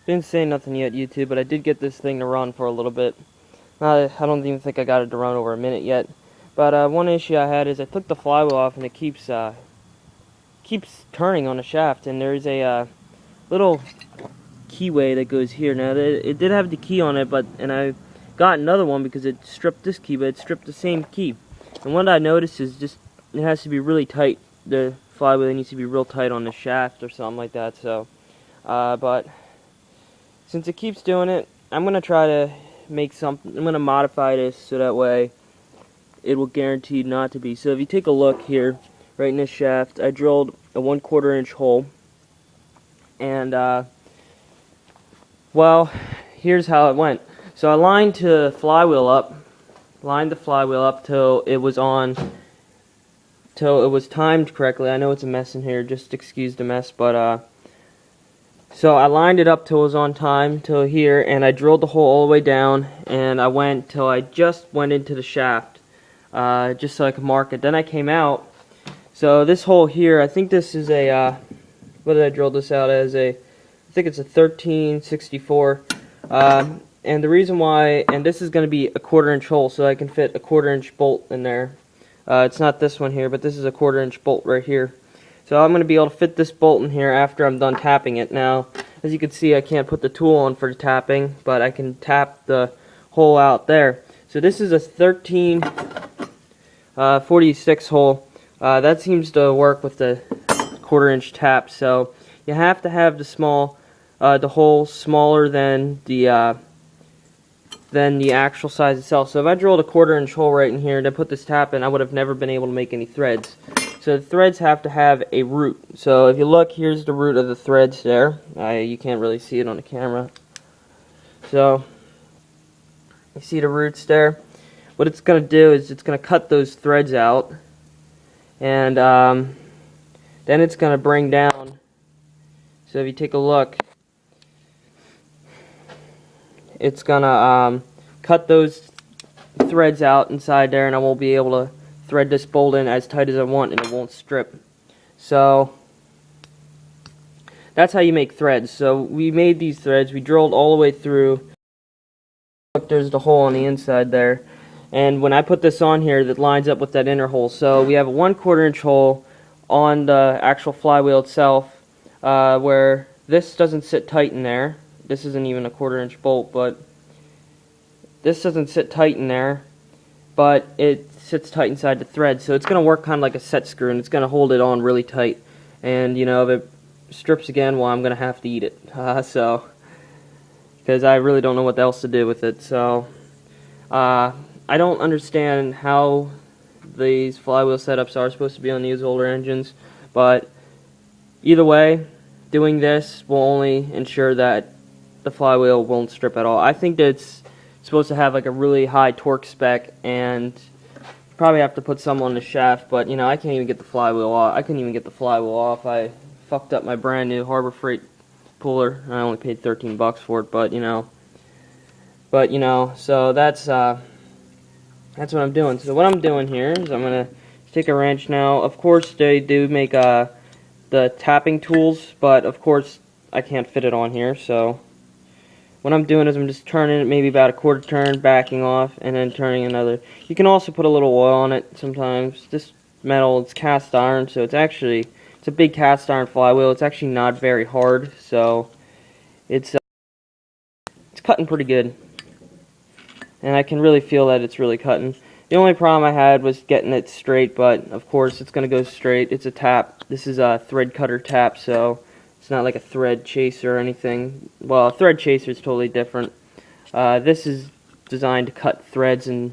Didn't say nothing yet, YouTube, but I did get this thing to run for a little bit. I don't even think I got it to run over a minute yet. But one issue I had is I took the flywheel off and it keeps turning on the shaft, and there's a little keyway that goes here. Now it did have the key on it, and I got another one because it stripped this key, but it stripped the same key. And what I noticed is just it has to be really tight. The flywheel needs to be real tight on the shaft or something like that. So, but since it keeps doing it, I'm gonna try to make something. I'm gonna modify this so that way it will guarantee not to be. So if you take a look here, right in this shaft, I drilled a 1/4 inch hole, and well, here's how it went. So I lined the flywheel up till it was timed correctly. I know it's a mess in here, just excuse the mess, but so I lined it up till it was on time, till here, and I drilled the hole all the way down, and I went till I just went into the shaft, just so I could mark it. Then I came out. So this hole here, I think this is a, what did I drill this out as? I think it's a 1364. And the reason why, and this is going to be a 1/4 inch hole, so I can fit a 1/4 inch bolt in there. It's not this one here, but this is a 1/4 inch bolt right here. So I'm going to be able to fit this bolt in here after I'm done tapping it. Now, as you can see, I can't put the tool on for the tapping, but I can tap the hole out there. So this is a 1346 hole. That seems to work with the 1/4 inch tap. So you have to have the hole smaller than the actual size itself. So if I drilled a 1/4 inch hole right in here and I put this tap in, I would have never been able to make any threads. So the threads have to have a root. So if you look, here's the root of the threads there. You can't really see it on the camera. So you see the roots there? What it's going to do is it's going to cut those threads out, and then it's going to bring down. So if you take a look, it's going to cut those threads out inside there, and I won't be able to thread this bolt in as tight as I want, and it won't strip. So that's how you make threads. So we made these threads, we drilled all the way through. Look, there's the hole on the inside there, and when I put this on here, that lines up with that inner hole. So we have a 1/4 inch hole on the actual flywheel itself, where this doesn't sit tight in there. This isn't even a 1/4 inch bolt, but this doesn't sit tight in there, but it sits tight inside the thread. So it's going to work kind of like a set screw, and it's going to hold it on really tight. And you know, if it strips again, well, I'm going to have to eat it. Because I really don't know what else to do with it. So I don't understand how these flywheel setups are supposed to be on these older engines, but either way, doing this will only ensure that the flywheel won't strip at all. I think that it's supposed to have like a really high torque spec, and probably have to put some on the shaft, but you know, I can't even get the flywheel off. I couldn't even get the flywheel off. I fucked up my brand new Harbor Freight puller. I only paid 13 bucks for it, but you know, so that's what I'm doing. So what I'm doing here is I'm gonna take a wrench now. Of course, they do make the tapping tools, but of course I can't fit it on here. So what I'm doing is I'm just turning it maybe about a 1/4 turn, backing off, and then turning another. You can also put a little oil on it sometimes. This metal, it's cast iron, so it's a big cast iron flywheel. It's actually not very hard, so it's cutting pretty good. And I can really feel that it's really cutting. The only problem I had was getting it straight, but of course it's going to go straight. It's a tap. This is a thread cutter tap, so it's not like a thread chaser or anything. Well, a thread chaser is totally different. This is designed to cut threads and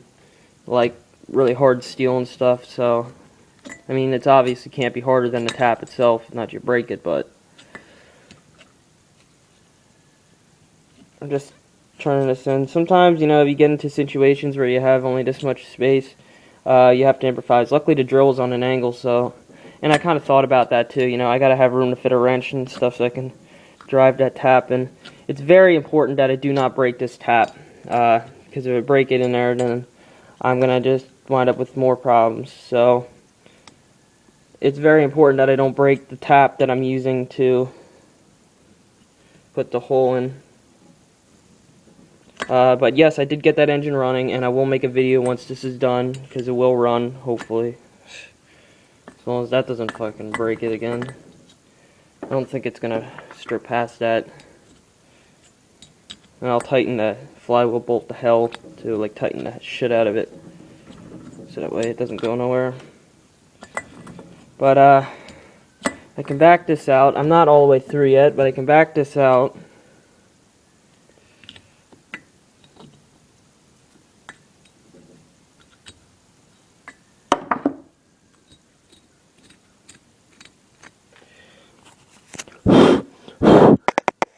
like really hard steel and stuff, so I mean, it's obviously can't be harder than the tap itself, not you break it, but I'm just turning this in. Sometimes, you know, if you get into situations where you have only this much space, you have to improvise. Luckily, the drill is on an angle, so, and I kind of thought about that too, you know, I gotta have room to fit a wrench and stuff so I can drive that tap, and it's very important that I do not break this tap, because if I break it in there, then I'm gonna just wind up with more problems. So it's very important that I don't break the tap that I'm using to put the hole in. But yes, I did get that engine running, and I will make a video once this is done, because it will run, hopefully. As long as that doesn't fucking break it again. I don't think it's gonna strip past that. And I'll tighten the flywheel bolt to hell to like tighten the shit out of it, so that way it doesn't go nowhere. But I can back this out. I'm not all the way through yet, but I can back this out.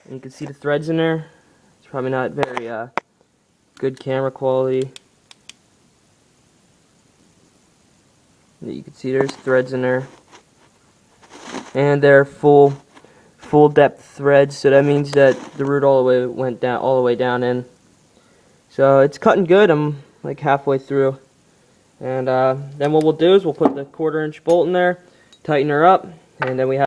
You can see the threads in there. It's probably not very good camera quality. You can see there's threads in there, and they're full depth threads. So that means that the root all the way down in. So it's cutting good. I'm like halfway through, and then what we'll do is we'll put the 1/4 inch bolt in there, tighten her up, and then we have